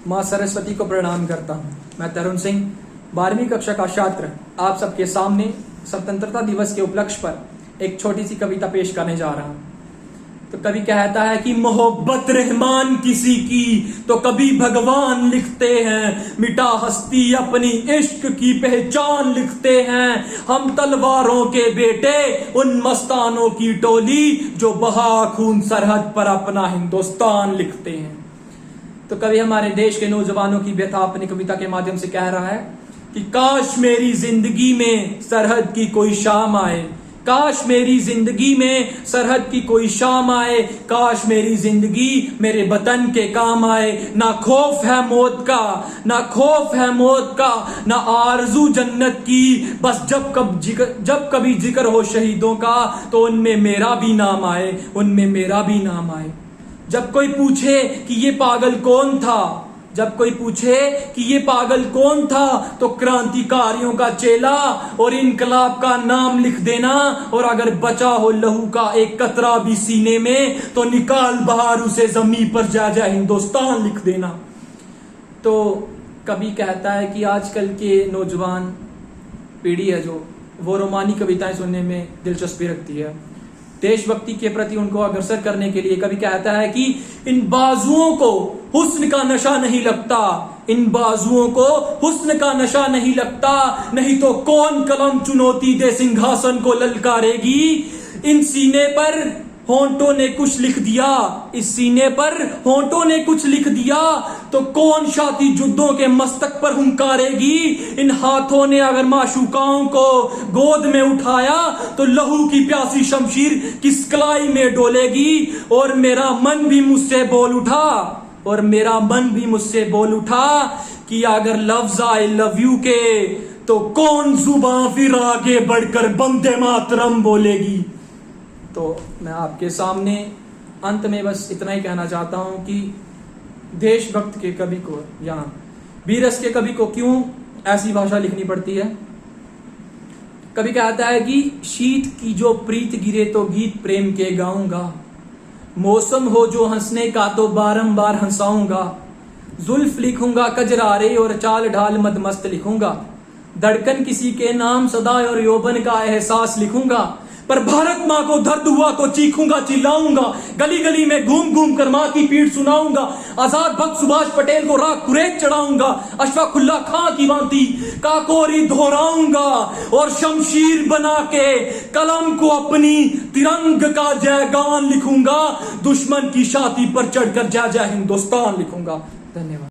माँ सरस्वती को प्रणाम करता हूँ। मैं तरुण सिंह 12वीं कक्षा का छात्र आप सबके सामने स्वतंत्रता दिवस के उपलक्ष्य पर एक छोटी सी कविता पेश करने जा रहा हूँ। तो कवि कहता है कि मोहब्बत रहमान किसी की तो कभी भगवान लिखते हैं, मिटा हस्ती अपनी इश्क की पहचान लिखते हैं। हम तलवारों के बेटे उन मस्तानों की टोली जो बहा खून सरहद पर अपना हिंदुस्तान लिखते हैं। तो कवि हमारे देश के नौजवानों की व्यथा अपनी कविता के माध्यम से कह रहा है कि काश मेरी जिंदगी में सरहद की कोई शाम आए, काश मेरी जिंदगी में सरहद की कोई शाम आए, काश मेरी जिंदगी मेरे वतन के काम आए। ना खौफ है मौत का, ना खौफ है मौत का, ना आरजू जन्नत की, बस जब कभी जिक्र हो शहीदों का तो उनमें मेरा भी नाम आए, उनमें मेरा भी नाम आए। जब कोई पूछे कि ये पागल कौन था, जब कोई पूछे कि ये पागल कौन था, तो क्रांतिकारियों का चेला और इनकलाब का नाम लिख देना। और अगर बचा हो लहू का एक कतरा भी सीने में तो निकाल बाहर उसे जमीन पर जा जा हिंदुस्तान लिख देना। तो कवि कहता है कि आजकल के नौजवान पीढ़ी है जो वो रोमानी कविताएं सुनने में दिलचस्पी रखती है, देशभक्ति के प्रति उनको अग्रसर करने के लिए कवि कहता है कि इन बाजुओं को हुस्न का नशा नहीं लगता, इन बाजुओं को हुस्न का नशा नहीं लगता, नहीं तो कौन कलम चुनौती दे सिंहासन को ललकारेगी। इन सीने पर होंठों ने कुछ लिख दिया, इस सीने पर होंठों ने कुछ लिख दिया, तो कौन शाती जुद्दों के मस्तक पर हुंकारेगी। इन हाथों ने अगर माशूकाओं को गोद में उठाया तो लहू की प्यासी शमशीर किस कलाई में डोलेगी। और मेरा मन भी मुझसे बोल उठा, और मेरा मन भी मुझसे बोल उठा कि अगर लफ्ज आई लव यू के तो कौन जुबां फिर आगे बढ़कर वंदे मातरम बोलेगी। तो मैं आपके सामने अंत में बस इतना ही कहना चाहता हूं कि देशभक्त के कवि को या वीरस के कवि को क्यों ऐसी भाषा लिखनी पड़ती है। कवि कहता है कि शीत की जो प्रीत गिरे तो गीत प्रेम के गाऊंगा, मौसम हो जो हंसने का तो बारंबार हंसाऊंगा, जुल्फ लिखूंगा कजरारे और चाल ढाल मदमस्त लिखूंगा, धड़कन किसी के नाम सदा और यौवन का एहसास लिखूंगा, पर भारत माँ को दर्द हुआ तो चीखूंगा चिल्लाऊंगा, गली गली में घूम घूम कर माँ की पीठ सुनाऊंगा, आजाद भक्त सुभाष पटेल को राख कुरेद चढ़ाऊंगा, अशफाकुल्ला खां की भांति काकोरी दोहराऊंगा, और शमशीर बना के कलम को अपनी तिरंग का जयगान लिखूंगा, दुश्मन की छाती पर चढ़कर जय जय हिंदुस्तान लिखूंगा। धन्यवाद।